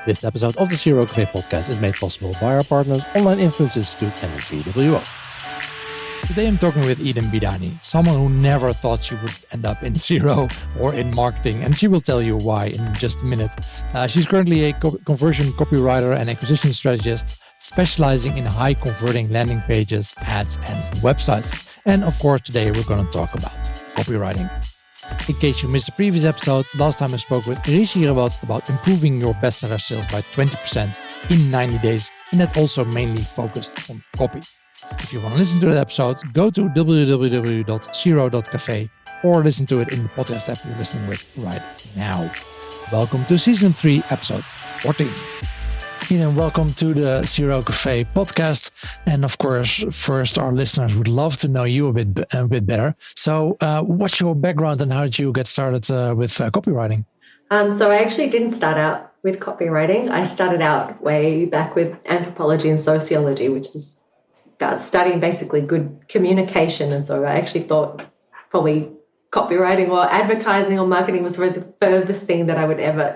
This episode of the Zero Cafe podcast is made possible by our partners, Online Influence Institute and VWO. Today I'm talking with Eden Bidani, someone who never thought she would end up in Zero or in marketing, and she will tell you why in just a minute. She's currently a conversion copywriter and acquisition strategist, specializing in high converting landing pages, ads, and websites. And of course, today we're going to talk about copywriting. In case you missed the previous episode, last time I spoke with Rishi Rawat about improving your bestseller sales by 20% in 90 days, and that also mainly focused on copy. If you want to listen to that episode, go to www.zero.cafe or listen to it in the podcast app you're listening with right now. Welcome to Season 3, Episode 14. Eden, welcome to the Zero Cafe podcast. And of course, first, our listeners would love to know you a bit better. So what's your background and how did you get started with copywriting? So I actually didn't start out with copywriting. I started out way back with anthropology and sociology, which is about studying basically good communication. And so I actually thought probably copywriting or advertising or marketing was the furthest thing that I would ever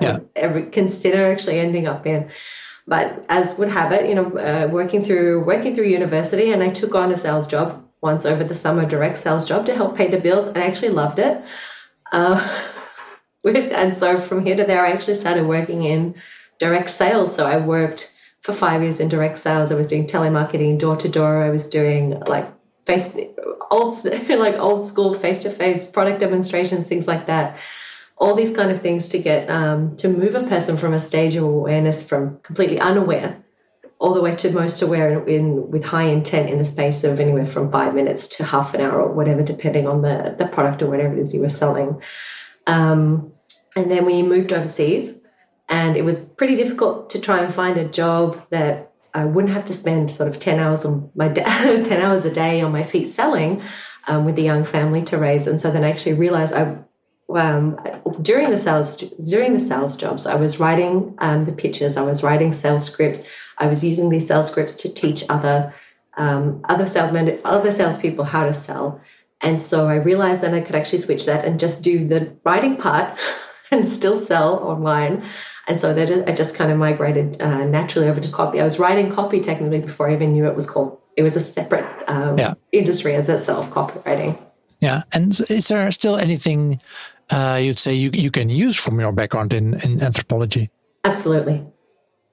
consider actually ending up in. But as would have it, working through university, and I took on a sales job once over the summer, direct sales job to help pay the bills, and I actually loved it. And so from here to there, I actually started working in direct sales. So I worked for 5 years in direct sales. I was doing telemarketing, door to door. I was doing old school face-to-face product demonstrations, things like that. All these kind of things to get to move a person from a stage of awareness from completely unaware all the way to most aware with high intent in the space of anywhere from 5 minutes to half an hour or whatever, depending on the product or whatever it is you were selling. And then we moved overseas, and it was pretty difficult to try and find a job that I wouldn't have to spend sort of 10 hours a day on my feet selling with a young family to raise. And so then I actually realized during the sales jobs, I was writing the pitches, I was writing sales scripts, I was using these sales scripts to teach other salespeople how to sell. And so I realized that I could actually switch that and just do the writing part and still sell online. And so that I just kind of migrated naturally over to copy. I was writing copy technically before I even knew it was a separate industry as itself, copywriting. Yeah. And is there still anything you'd say you can use from your background in anthropology? Absolutely.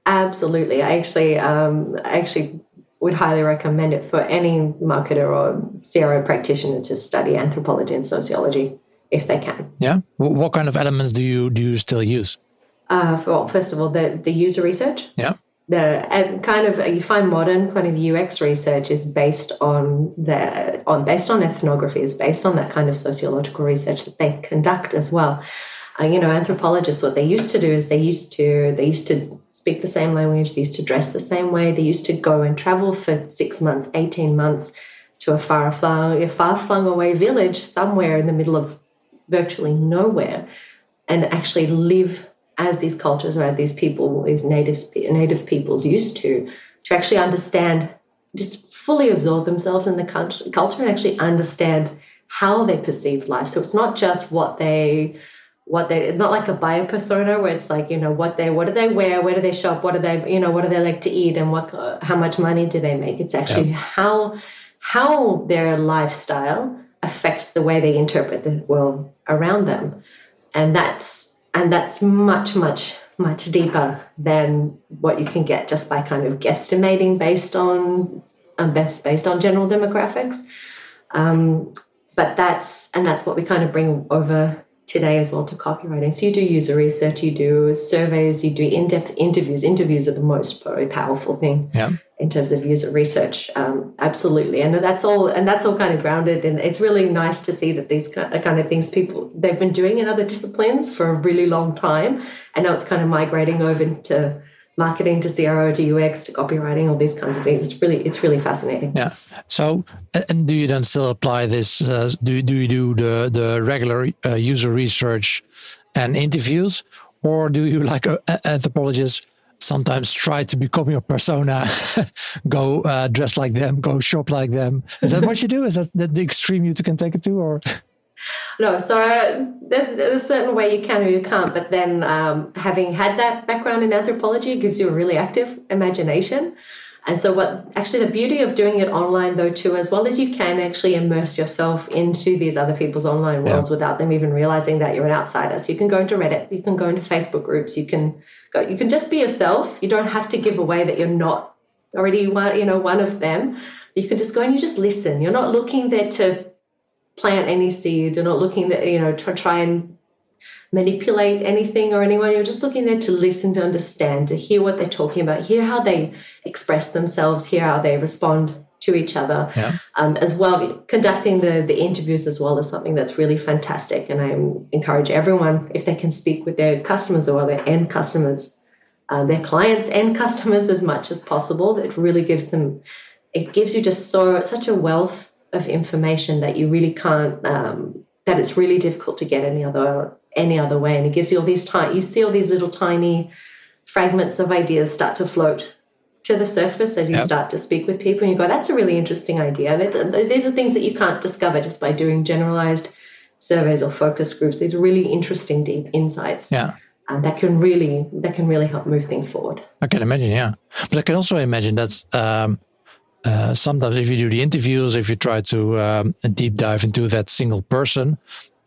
I actually would highly recommend it for any marketer or CRO practitioner to study anthropology and sociology if they can. Yeah. What kind of elements do you still use? First of all, the user research. Yeah. You find modern kind of UX research is based on ethnography, is based on that kind of sociological research that they conduct as well. Anthropologists, what they used to do is they used to speak the same language, they used to dress the same way, they used to go and travel for 6 months, 18 months to a far-flung away village somewhere in the middle of virtually nowhere, and actually live as these cultures or these people, these native peoples used to actually understand, just fully absorb themselves in the culture and actually understand how they perceive life. So it's not just what they not like a buyer persona where it's like, what do they wear, where do they shop, what do they like to eat, and how much money do they make. It's actually how their lifestyle affects the way they interpret the world around them. And that's much, much, much deeper than what you can get just by kind of guesstimating based on general demographics. But that's what we kind of bring over today as well to copywriting. So you do user research, you do surveys, you do in-depth interviews. Interviews are the most powerful thing in terms of user research. Absolutely. And that's all kind of grounded. And it's really nice to see that these kind of things they've been doing in other disciplines for a really long time. And now it's kind of migrating over into marketing, to CRO, to UX, to copywriting, all these kinds of things. It's really fascinating. Yeah. So, and do you then still apply this? Do you do the regular user research and interviews, or do you, like anthropologists, sometimes try to become your persona, go dress like them, go shop like them? Is that what you do? Is that the extreme you can take it to, or? No, so there's a certain way you can or you can't, but then having had that background in anthropology, it gives you a really active imagination. And so the beauty of doing it online though too, as well, is you can actually immerse yourself into these other people's online worlds without them even realizing that you're an outsider. So you can go into Reddit, you can go into Facebook groups, you can just be yourself. You don't have to give away that you're not already one of them. You can just go and you just listen. You're not looking there to plant any seeds. You're not looking there, to try and manipulate anything or anyone. You're just looking there to listen, to understand, to hear what they're talking about, hear how they express themselves, hear how they respond to each other. Yeah. As well, conducting the interviews as well is something that's really fantastic. And I encourage everyone, if they can speak with their customers or their end customers, their clients and customers as much as possible. It really gives you just such a wealth of information that you really can't, that it's really difficult to get any other way. And it gives you you see all these little tiny fragments of ideas start to float to the surface as you start to speak with people, and you go, that's a really interesting idea. These are things that you can't discover just by doing generalized surveys or focus groups. These are really interesting, deep insights. Yeah. That can really help move things forward. I can imagine, yeah. But I can also imagine that sometimes if you do the interviews, if you try to deep dive into that single person,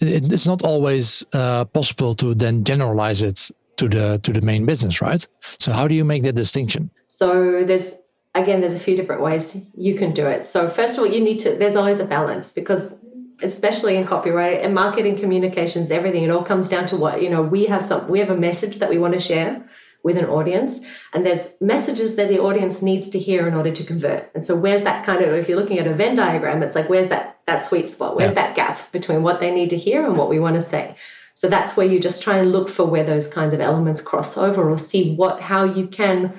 it's not always possible to then generalize it to the main business, right? So how do you make that distinction? So there's a few different ways you can do it. So first of all, there's always a balance, because especially in copyright and marketing, communications, everything, it all comes down to what, we have a message that we want to share with an audience, and there's messages that the audience needs to hear in order to convert. And so where's that kind of, if you're looking at a Venn diagram, it's like, where's that sweet spot? Where's that gap between what they need to hear and what we want to say? So that's where you just try and look for where those kinds of elements cross over, or see how you can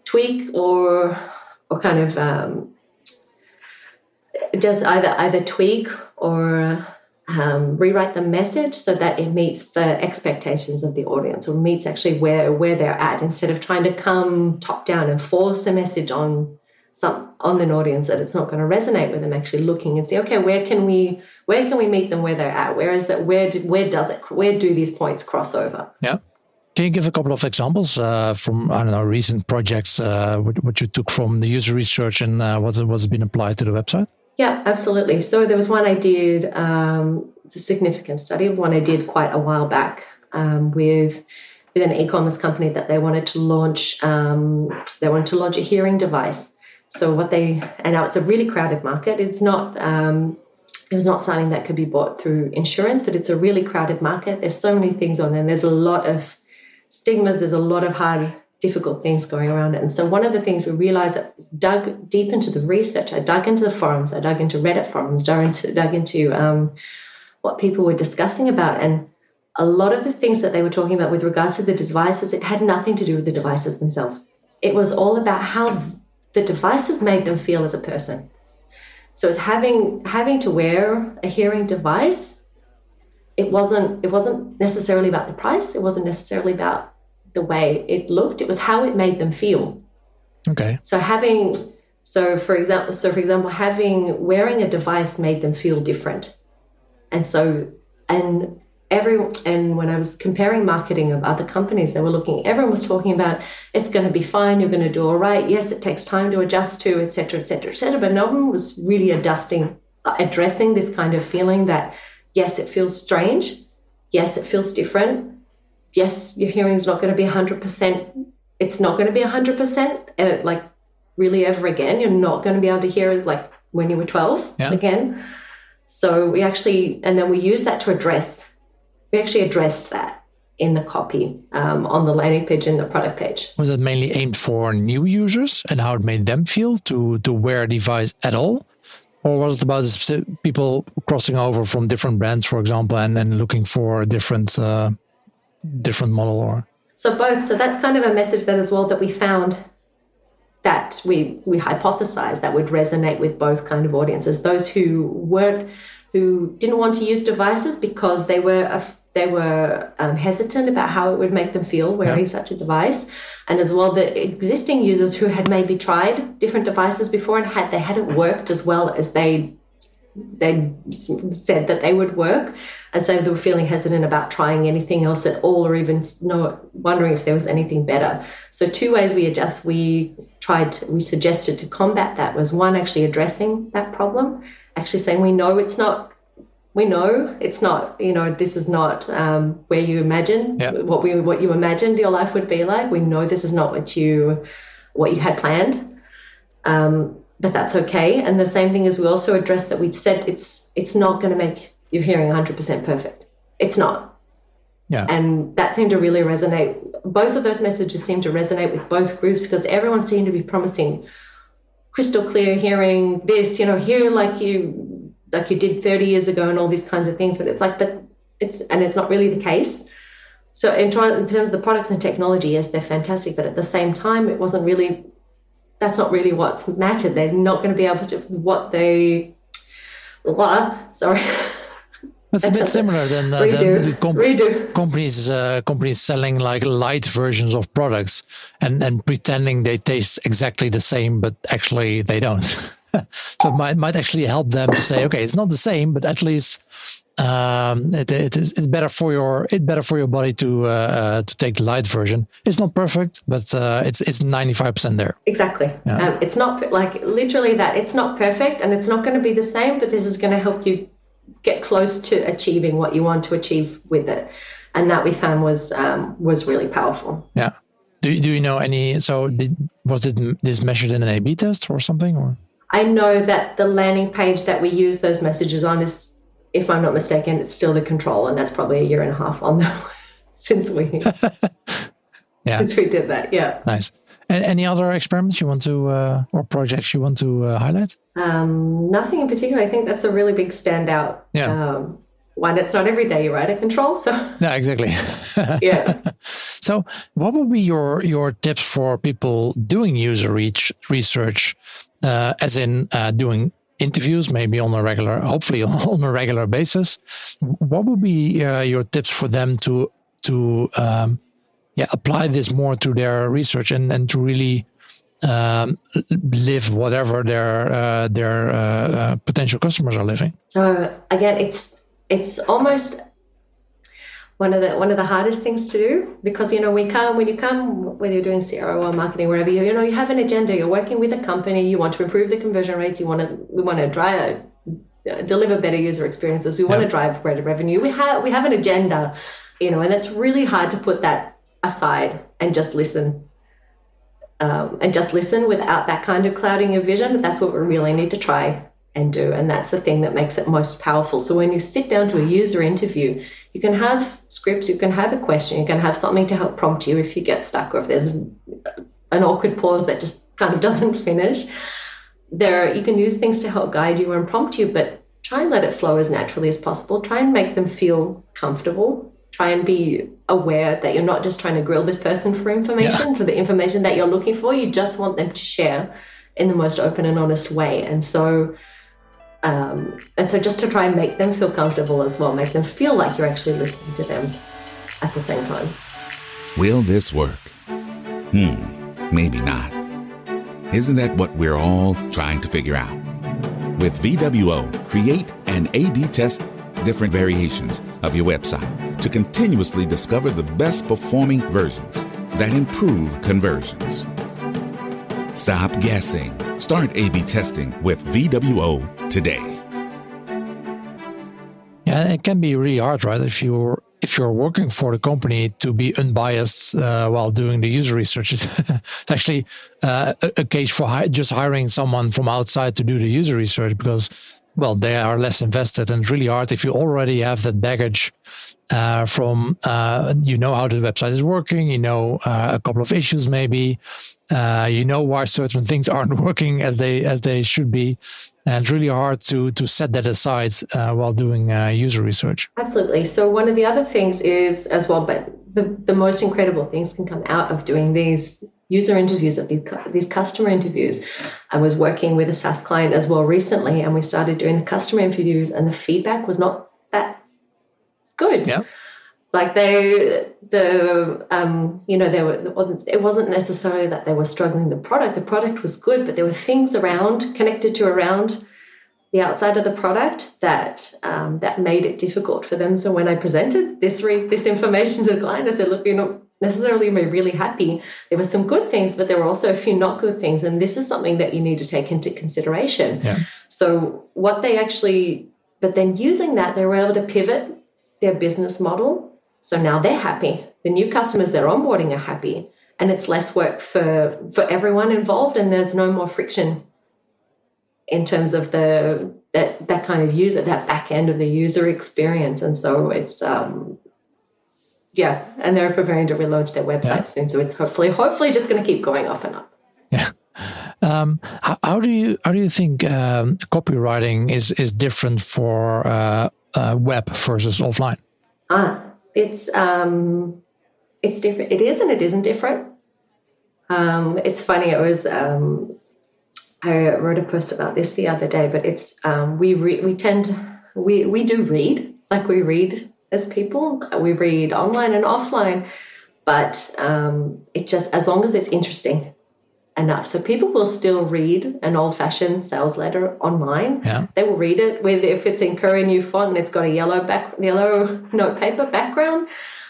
tweak or kind of just either tweak or rewrite the message so that it meets the expectations of the audience, or meets actually where they're at, instead of trying to come top down and force a message on an audience that it's not going to resonate with them. Actually looking and see, okay, where can we meet them where they're at? Where do these points cross over? Yeah. Can you give a couple of examples from, I don't know, recent projects, what you took from the user research and what's been applied to the website? Yeah, absolutely. So there was one I did, it's a significant study, one I did quite a while back with an e-commerce company that they wanted to launch a hearing device. So and now it's a really crowded market. It was not something that could be bought through insurance, but it's a really crowded market. There's so many things on there. There's a lot of stigmas. There's a lot of hard, difficult things going around it. And so one of the things we realized, that dug deep into the research, I dug into the forums, I dug into Reddit forums, dug into what people were discussing about. And a lot of the things that they were talking about with regards to the devices, it had nothing to do with the devices themselves. It was all about how the devices made them feel as a person. So it's having to wear a hearing device. It wasn't necessarily about the price. It wasn't necessarily about the way it looked. It was how it made them feel. Okay. For example, wearing a device made them feel different. And when I was comparing marketing of other companies, everyone was talking about, it's going to be fine, you're going to do all right. Yes, it takes time to adjust to, et cetera, et cetera, et cetera. But no one was really addressing this kind of feeling that, yes, it feels strange. Yes, it feels different. Yes, your hearing is not going to be 100%. It's not going to be 100%, like really ever again. You're not going to be able to hear it like when you were 12 again. So we use that to address. We actually addressed that in the copy on the landing page and the product page. Was it mainly aimed for new users and how it made them feel to wear a device at all? Or was it about people crossing over from different brands, for example, and then looking for a different model? Or so both. So that's kind of a message that as well that we found that we hypothesized that would resonate with both kind of audiences. Those who didn't want to use devices because they were hesitant about how it would make them feel wearing such a device, and as well the existing users who had maybe tried different devices before and they hadn't worked as well as they they said that they would work, and so they were feeling hesitant about trying anything else at all, or even wondering if there was anything better. So 2 ways we suggested to combat that was, one, actually addressing that problem, actually saying we know it's not, this is not where you imagine what you imagined your life would be like. We know this is not what you had planned. But that's okay. And the same thing is, we also addressed that we'd said it's not going to make your hearing 100% perfect. It's not. Yeah. And that seemed to really resonate. Both of those messages seemed to resonate with both groups, because everyone seemed to be promising crystal clear hearing, this, hear like you did 30 years ago and all these kinds of things. But it's like, it's not really the case. So in terms of the products and technology, yes, they're fantastic. But at the same time, that's not really what's mattered. They're not going to be able to sorry. It's a bit similar than companies selling like light versions of products and pretending they taste exactly the same, but actually they don't. So it might actually help them to say, okay, it's not the same, but at least it's better for your body to take the light version. It's not perfect, but it's 95% there. Exactly. Yeah. It's not like literally that. It's not perfect, and it's not going to be the same, but this is going to help you get close to achieving what you want to achieve with it, and that we found was really powerful. Yeah. Do you know any? So was this measured in an A/B test or something? Or I know that the landing page that we use those messages on is, if I'm not mistaken, it's still the control, and that's probably 1.5 years on that since we did that. Yeah. Nice. And any other experiments you want to or projects you want to highlight? Nothing in particular. I think that's a really big standout. Yeah. One, it's not every day you write a control, so. Yeah, exactly. Yeah. So, what would be your tips for people doing user research, as in doing interviews, maybe hopefully on a regular basis? What would be your tips for them to apply this more to their research and to really live whatever their potential customers are living? So again, it's almost one of the hardest things to do, because when you come, whether you're doing CRO or marketing, wherever you have an agenda. You're working with a company. You want to improve the conversion rates. We want to deliver better user experiences. We want to drive greater revenue. We have an agenda, and it's really hard to put that aside and just listen. Without that kind of clouding of vision. But that's what we really need to try and do, and that's the thing that makes it most powerful. So when you sit down to a user interview, you can have scripts, you can have a question, you can have something to help prompt you if you get stuck, or if there's an awkward pause that just kind of doesn't finish. You can use things to help guide you and prompt you, but try and let it flow as naturally as possible. Try and make them feel comfortable. Try and be aware that you're not just trying to grill this person for information, for the information that you're looking for. You just want them to share in the most open and honest way. And so just to try and make them feel comfortable as well, make them feel like you're actually listening to them at the same time. Will this work? Maybe not. Isn't that what we're all trying to figure out? With VWO, create and A/B test different variations of your website to continuously discover the best performing versions that improve conversions. Stop guessing. Start A/B testing with VWO today. Yeah, it can be really hard, right? If you're working for the company, to be unbiased while doing the user research. It's actually a case for just hiring someone from outside to do the user research, because, well, they are less invested, and it's really hard if you already have that baggage from how the website is working, a couple of issues maybe, why certain things aren't working as they should be. And it's really hard to set that aside while doing user research. Absolutely. So one of the other things is as well, but the most incredible things can come out of doing these user interviews, of these customer interviews. I was working with a SaaS client as well recently, and we started doing the customer interviews, and the feedback was not that good. Yeah. Like it wasn't necessarily that they were struggling the product. The product was good, but there were things connected to the outside of the product that made it difficult for them. So when I presented this information to the client, I said, look, you're not necessarily really happy. There were some good things, but there were also a few not good things. And this is something that you need to take into consideration. Yeah. So but then using that, they were able to pivot their business model. So now they're happy. The new customers they're onboarding are happy. And it's less work for everyone involved. And there's no more friction in terms of that kind of user, that back end of the user experience. And so it's, and they're preparing to relaunch their website soon. So it's hopefully just going to keep going up and up. Yeah. How do you think copywriting is different for web versus offline? It's different. It is and it isn't different. It's funny. I wrote a post about this the other day, but it's we do read, like we read as people. We read online and offline, but it just, as long as it's interesting enough. So people will still read an old-fashioned sales letter online. Yeah. They will read it if it's in Courier New Font and it's got a yellow notepaper background,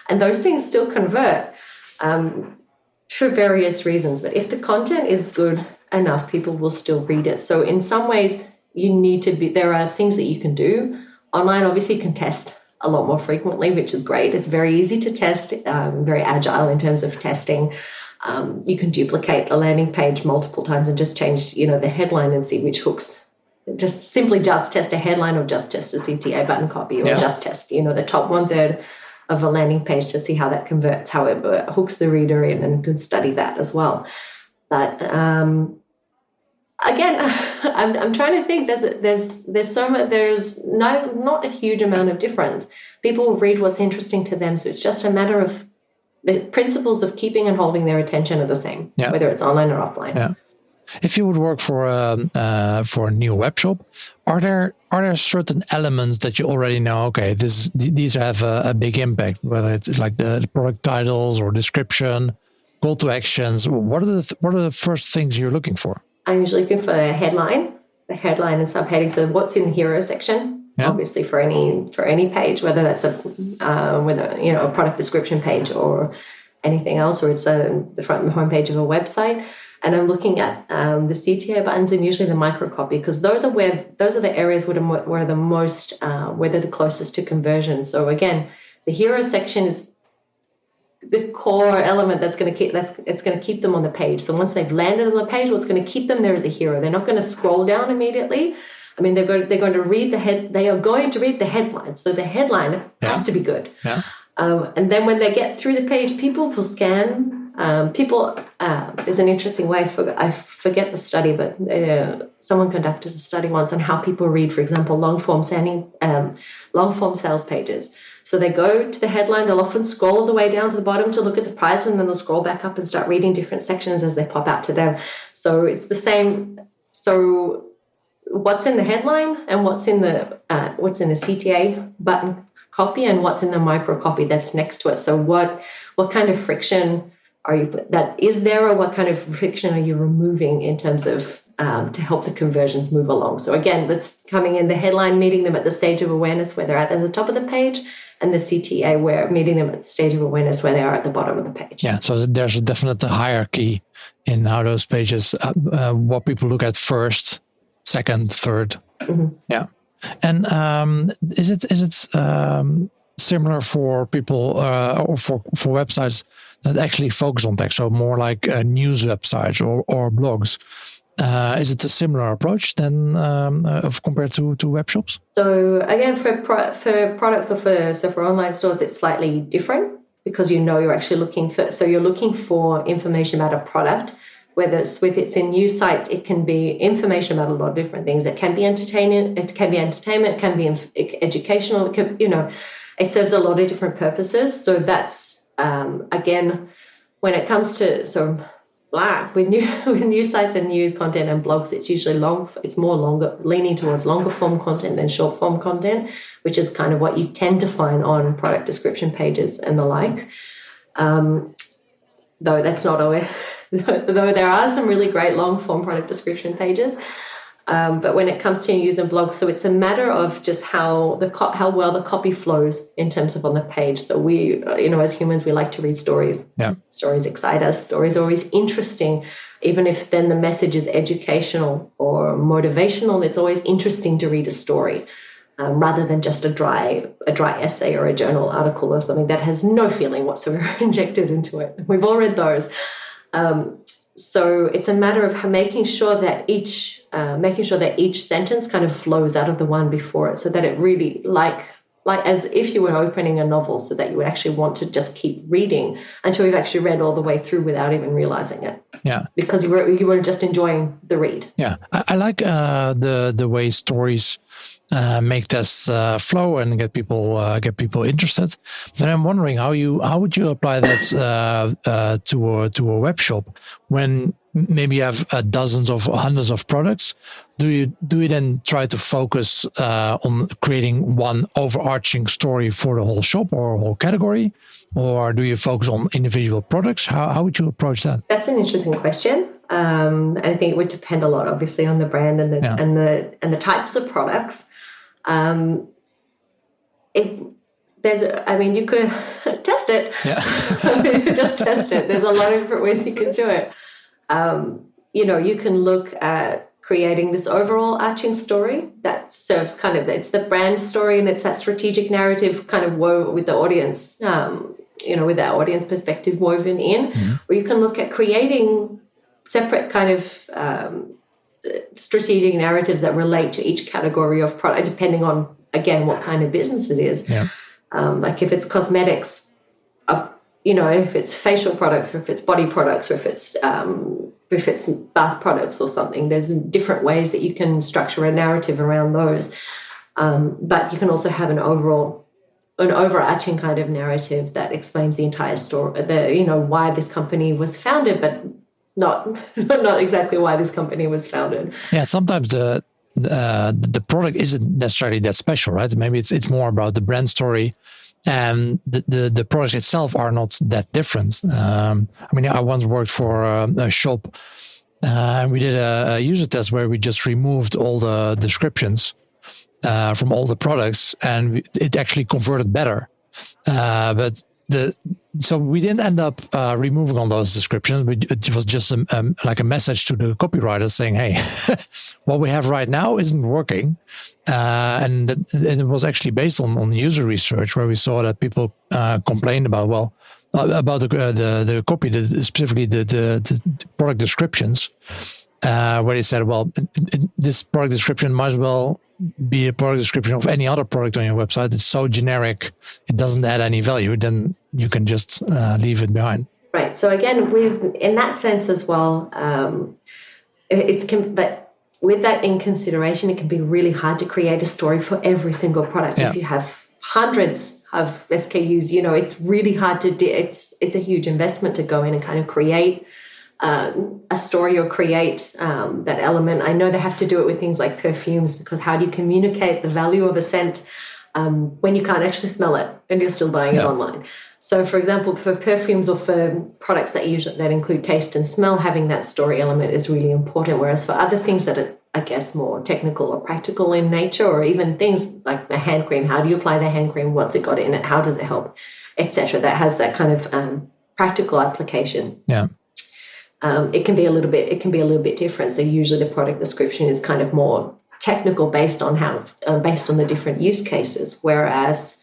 and those things still convert for various reasons. But if the content is good enough, people will still read it. So in some ways, there are things that you can do. Online, obviously, you can test a lot more frequently, which is great. It's very easy to test, very agile in terms of testing. You can duplicate a landing page multiple times and just change, the headline and see which hooks. Just test a headline, or just test a CTA button copy, or just test, the top 1/3 of a landing page to see how that converts, how it hooks the reader in, and can study that as well. But again, I'm trying to think. There's not a huge amount of difference. People read what's interesting to them, so it's just a matter of the principles of keeping and holding their attention are the same, whether it's online or offline. Yeah. If you would work for a new web shop, are there certain elements that you already know? Okay, these have a big impact. Whether it's like the product titles or description, call to actions. What are the first things you're looking for? I'm usually looking for the headline and subheading. So what's in the hero section? Yeah. Obviously, for any page, whether that's a product description page or anything else, or it's the front and home page of a website. And I'm looking at the CTA buttons and usually the micro copy, because those are the areas where the most where they're the closest to conversion. So again, the hero section is the core element that's going to keep them on the page. So once they've landed on the page, what's going to keep them there is a hero. They're not going to scroll down immediately. I mean, they're going to read they are going to read the headline. So the headline has to be good. Yeah. And then when they get through the page, people will scan. There's an interesting way. I forget the study, but someone conducted a study once on how people read, for example, long form sales pages. So they go to the headline. They'll often scroll all the way down to the bottom to look at the price, and then they'll scroll back up and start reading different sections as they pop out to them. So it's the same. So what's in the headline and what's in the CTA button copy, and what's in the micro copy that's next to it. So what kind of friction is there, or what kind of friction are you removing in terms of to help the conversions move along? So again, that's coming in the headline, meeting them at the stage of awareness where they're at the top of the page, and the CTA where meeting them at the stage of awareness where they are at the bottom of the page. Yeah, so there's a definite hierarchy in how those pages, what people look at first, second, third. Mm-hmm. Yeah. And is it similar for people or for websites that actually focus on text, so more like news websites or blogs? Is it a similar approach than compared to web shops? So again, for products or for online stores, it's slightly different, because you're actually looking for information about a product. Whether it's in news sites, it can be information about a lot of different things. It can be entertainment, it can be educational. It serves a lot of different purposes. So that's again, when it comes to with news sites and news content and blogs, it's usually leaning towards longer form content than short form content, which is kind of what you tend to find on product description pages and the like. Though that's not always. Though there are some really great long-form product description pages, But when it comes to using blogs, so it's a matter of just how well the copy flows in terms of on the page. So we, as humans, we like to read stories. Yeah. Stories excite us. Stories are always interesting. Even if then the message is educational or motivational, it's always interesting to read a story rather than just a dry essay or a journal article or something that has no feeling whatsoever injected into it. We've all read those. So it's a matter of making sure that each sentence kind of flows out of the one before it, so that it really like as if you were opening a novel, so that you would actually want to just keep reading until you've actually read all the way through without even realizing it. Yeah, because you were just enjoying the read. Yeah, I like the way stories make tests flow and get people interested. But I'm wondering how would you apply that to a web shop when maybe you have dozens of hundreds of products? Do you then try to focus on creating one overarching story for the whole shop or whole category, or do you focus on individual products? How would you approach that? That's an interesting question. I think it would depend a lot, obviously, on the brand and the types of products. You could test it. Yeah. You could just test it. There's a lot of different ways you can do it. You can look at creating this overall arching story that serves it's the brand story and it's that strategic narrative kind of woven with the audience, with that audience perspective woven in. Mm-hmm. Or you can look at creating separate kind of strategic narratives that relate to each category of product, depending on, again, what kind of business it is. Yeah. Like if it's cosmetics, if it's facial products, or if it's body products, or if it's bath products or something, there's different ways that you can structure a narrative around those. But you can also have an overarching kind of narrative that explains the entire story, why this company was founded, but not exactly why this company was founded. Yeah, sometimes the product isn't necessarily that special, right? Maybe it's more about the brand story, and the products itself are not that different. I once worked for a shop, and we did a user test where we just removed all the descriptions from all the products, and it actually converted better. So we didn't end up removing all those descriptions. It was just like a message to the copywriter saying, "Hey, what we have right now isn't working," and it was actually based on user research where we saw that people complained about the copy, specifically the product descriptions, where they said, "Well, this product description might as well be a product description of any other product on your website. It's so generic, it doesn't add any value. Then you can just leave it behind." Right. So again, in that sense as well, but with that in consideration, it can be really hard to create a story for every single product. Yeah. If you have hundreds of SKUs, it's really hard to it's a huge investment to go in and kind of create a story or create that element. I know they have to do it with things like perfumes, because how do you communicate the value of a scent when you can't actually smell it and you're still buying it online? So, for example, for perfumes or for products that include taste and smell, having that story element is really important. Whereas for other things that are, I guess, more technical or practical in nature, or even things like the hand cream, how do you apply the hand cream? What's it got in it? How does it help? Etc. That has that kind of practical application. Yeah. It can be a little bit different. So usually the product description is kind of more technical based on the different use cases. Whereas,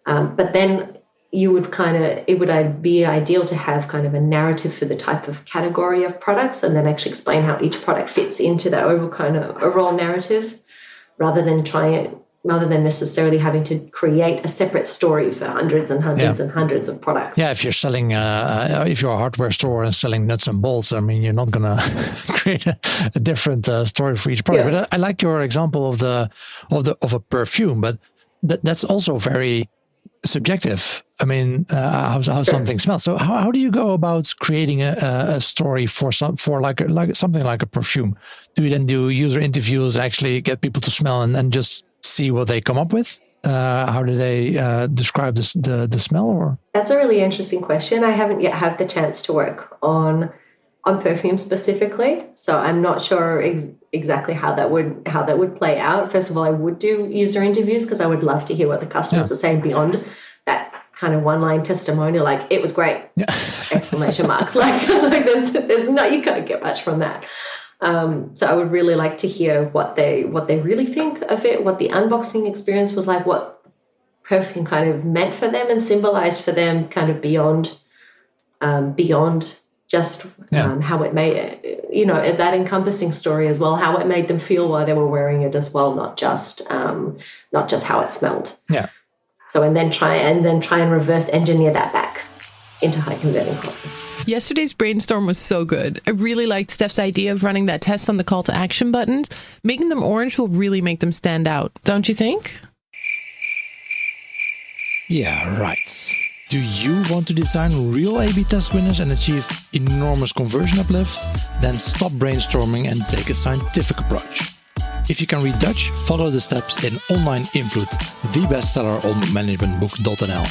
but then it would be ideal to have kind of a narrative for the type of category of products, and then actually explain how each product fits into that overall narrative, rather than necessarily having to create a separate story for hundreds and hundreds and hundreds of products. Yeah, if you're selling, if you're a hardware store and selling nuts and bolts, you're not going to create a different story for each product. Yeah. But I like your example of a perfume, but that's also very subjective. How something smells. So how do you go about creating a story for something like a perfume? Do you then do user interviews and actually get people to smell and just see what they come up with? How do they describe the smell? Or that's a really interesting question. I haven't yet had the chance to work on perfume specifically, so I'm not sure exactly how that would play out. First of all, I would do user interviews because I would love to hear what the customers are saying beyond that kind of one-line testimonial, like it was great, exclamation mark. Like there's no, you can't get much from that. So I would really like to hear what they really think of it, what the unboxing experience was like, what Perfume kind of meant for them and symbolized for them, kind of beyond just how it made it, that encompassing story as well, how it made them feel while they were wearing it as well, not just how it smelled. Yeah. So and then try and reverse engineer that back into high converting copy. Yesterday's brainstorm was so good. I really liked Steph's idea of running that test on the call to action buttons. Making them orange will really make them stand out, don't you think? Yeah, right. Do you want to design real A/B test winners and achieve enormous conversion uplift? Then stop brainstorming and take a scientific approach. If you can read Dutch, follow the steps in Online Invloed, the bestseller on managementbook.nl.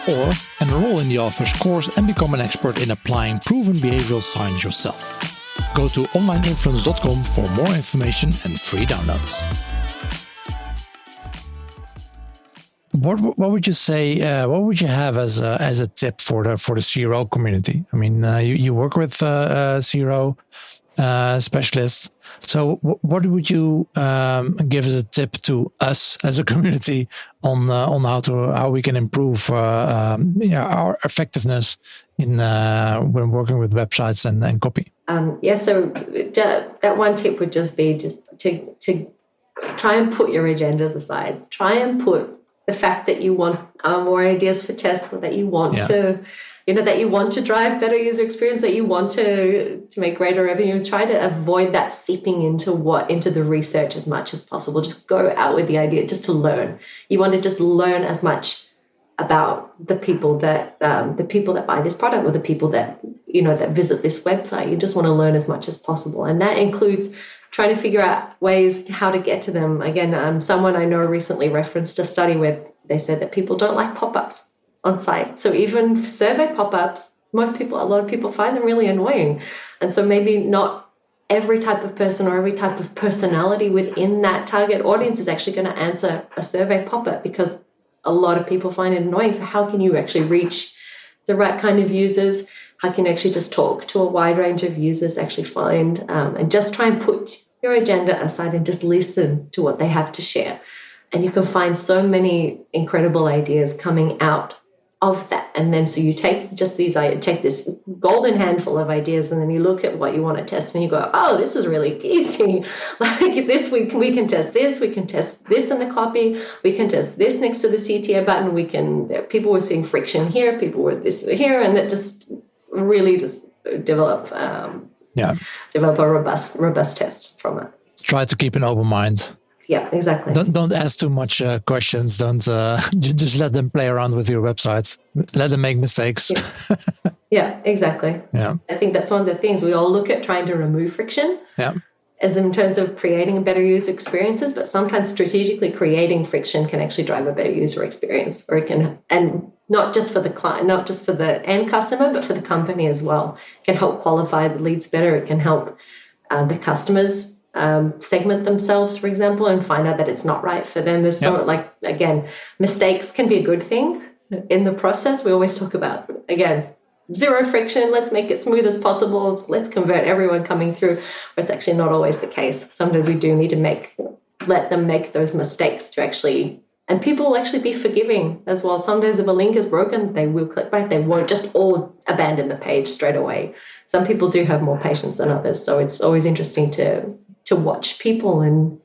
Or enroll in the author's course and become an expert in applying proven behavioral science yourself. Go to onlineinfluence.com for more information and free downloads. What would you say? What would you have as a tip for the CRO community? I mean, you work with CRO specialists. So, what would you give as a tip to us as a community on how we can improve our effectiveness in when working with websites and copy? So that one tip would just be to try and put your agendas aside. Try and put the fact that you want more ideas for tests, that you want to, that you want to drive better user experience, that you want to make greater revenues. Try to avoid that seeping into the research as much as possible. Just go out with the idea, just to learn. You want to just learn as much about the people that buy this product, or the people that that visit this website. You just want to learn as much as possible, and that includes trying to figure out ways how to get to them. Again, someone I know recently referenced a study where they said that people don't like pop-ups on site. So even survey pop-ups, a lot of people find them really annoying. And so maybe not every type of person or every type of personality within that target audience is actually going to answer a survey pop-up, because a lot of people find it annoying. So how can you actually reach the right kind of users? How can you actually just talk to a wide range of users, actually find and just try and put your agenda aside and just listen to what they have to share. And you can find so many incredible ideas coming out of that. And then so you take this golden handful of ideas, and then you look at what you want to test, and you go, oh, this is really easy. Like this, we can test this. We can test this in the copy. We can test this next to the CTA button. People were seeing friction here. People were this here, and that just really just develop a robust test from it. Try to keep an open mind. Yeah, exactly. Don't ask too much questions. Don't just let them play around with your websites. Let them make mistakes. Yeah, exactly. Yeah, I think that's one of the things we all look at, trying to remove friction. Yeah. As in terms of creating better user experiences, but sometimes strategically creating friction can actually drive a better user experience, or it can, and not just for the client, not just for the end customer, but for the company as well. It can help qualify the leads better. It can help the customers segment themselves, for example, and find out that it's not right for them. There's again, mistakes can be a good thing in the process. We always talk about, again, zero friction. Let's make it smooth as possible. Let's convert everyone coming through. But it's actually not always the case. Sometimes we do need to let them make those mistakes to actually, and people will actually be forgiving as well. Sometimes if a link is broken, they will click back. They won't just all abandon the page straight away. Some people do have more patience than others. So it's always interesting to watch people and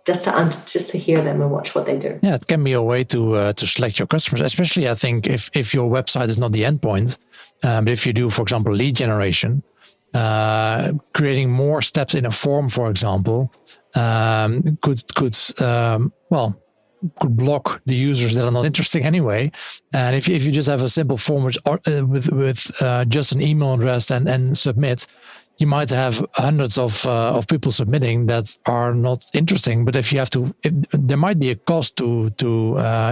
just to hear them and watch what they do. Yeah, it can be a way to select your customers, especially I think if your website is not the endpoint, but if you do, for example, lead generation, creating more steps in a form, for example, could block the users that are not interesting anyway. And if you just have a simple form with just an email address and submit, you might have hundreds of people submitting that are not interesting. But if there might be a cost to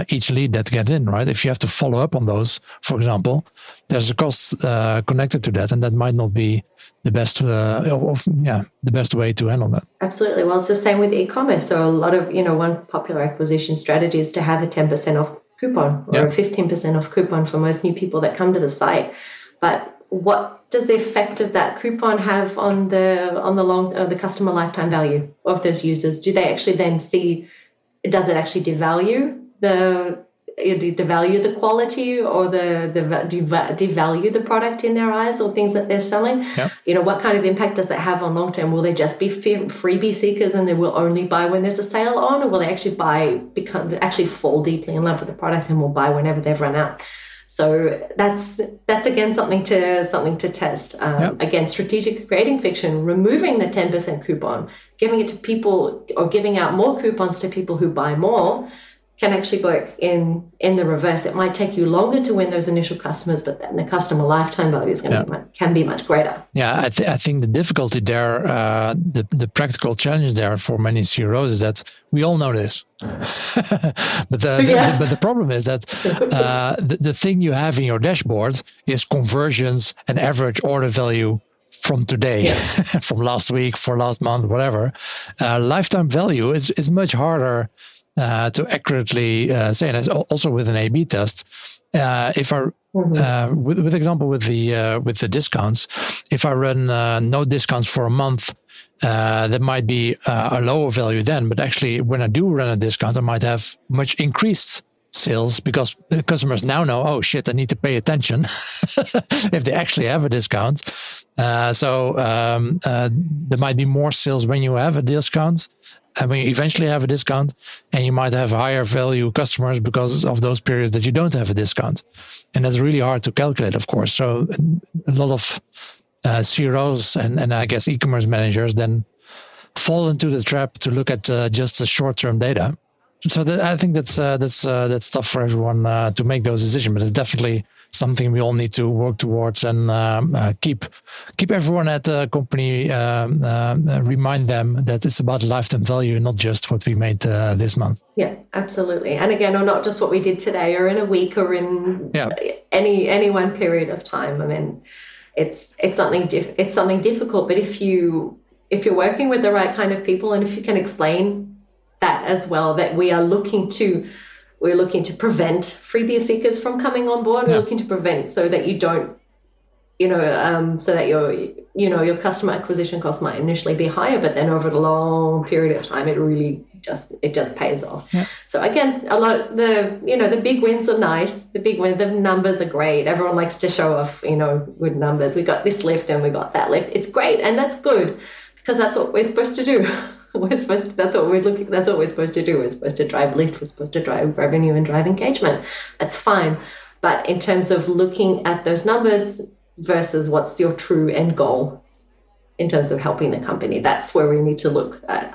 each lead that gets in, right? If you have to follow up on those, for example, there's a cost connected to that, and that might not be the best the best way to handle that. Absolutely. Well, it's the same with e-commerce. So a lot of, one popular acquisition strategy is to have a 10% off coupon or a 15% off coupon for most new people that come to the site. But what does the effect of that coupon have on the customer lifetime value of those users? Do they actually then see? Does it actually devalue the quality, or devalue the product in their eyes, or things that they're selling? Yep. What kind of impact does that have on long term? Will they just be freebie seekers and they will only buy when there's a sale on, or will they actually fall deeply in love with the product and will buy whenever they've run out? So that's again something to test. Again, strategic creating fiction, removing the 10% coupon, giving it to people, or giving out more coupons to people who buy more, can actually work in the reverse. It might take you longer to win those initial customers, but then the customer lifetime value is can be much greater. Yeah, I think the difficulty there, the practical challenge there for many CROs is that we all know this. but the problem is that the thing you have in your dashboard is conversions and average order value from today, from last week, for last month, whatever. Lifetime value is much harder to accurately say, and also with an A/B test. If I, with example with the discounts, if I run no discounts for a month, that might be a lower value then. But actually, when I do run a discount, I might have much increased sales because the customers now know, oh shit, I need to pay attention if they actually have a discount. So there might be more sales when you have a discount. And when you eventually have a discount, and you might have higher value customers because of those periods that you don't have a discount. And that's really hard to calculate, of course. So a lot of CROs and I guess e-commerce managers then fall into the trap to look at just the short-term data. So I think that's tough for everyone to make those decisions, but it's definitely something we all need to work towards and keep everyone at the company, remind them that it's about lifetime value, not just what we made this month. Yeah, absolutely. And again, or not just what we did today or in a week or in any one period of time. I mean, it's something difficult, but if you're working with the right kind of people, and if you can explain that as well, that we're looking to prevent freebie seekers from coming on board. We're looking to prevent so that you don't, so that your customer acquisition cost might initially be higher, but then over a long period of time, it really just pays off. Yeah. So again, the big wins are nice. The numbers are great. Everyone likes to show off, good numbers. We got this lift and we got that lift. It's great, and that's good because that's what we're supposed to do. That's what we're supposed to do. We're supposed to drive lift. We're supposed to drive revenue and drive engagement. That's fine. But in terms of looking at those numbers versus what's your true end goal in terms of helping the company, that's where we need to look at.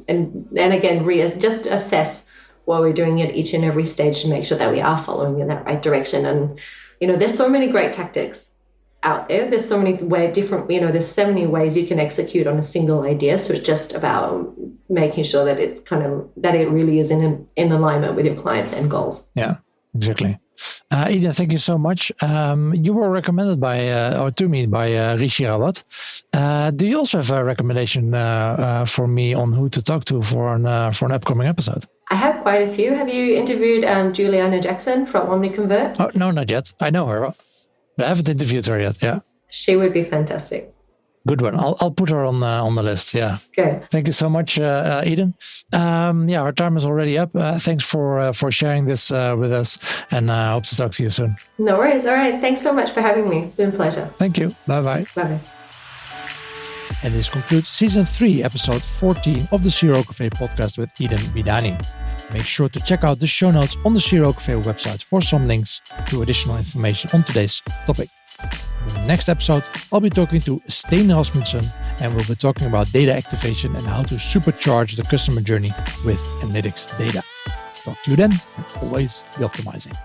And again, just assess what we're doing at each and every stage to make sure that we are following in that right direction. And, there's so many great tactics out there. There's so many there's so many ways you can execute on a single idea. So it's just about making sure that it really is in alignment with your clients' end goals. Yeah, exactly. Eden, thank you so much. You were recommended to me by Rishi Rawat. Do you also have a recommendation for me on who to talk to for an upcoming episode? I have quite a few. Have you interviewed Juliana Jackson from OmniConvert? Oh, no, not yet. I know her. I haven't interviewed her yet. Yeah, she would be fantastic. Good one. I'll put her on the list. Yeah. Okay. Thank you so much, Eden. Our time is already up. Thanks for sharing this with us, and I hope to talk to you soon. No worries. All right. Thanks so much for having me. It's been a pleasure. Thank you. Bye bye. Bye. And this concludes season 3, episode 14 of the CRO Cafe podcast with Eden Bidani. Make sure to check out the show notes on the CRO Cafe website for some links to additional information on today's topic. In the next episode, I'll be talking to Steen Rasmussen, and we'll be talking about data activation and how to supercharge the customer journey with analytics data. Talk to you then, and always be optimizing.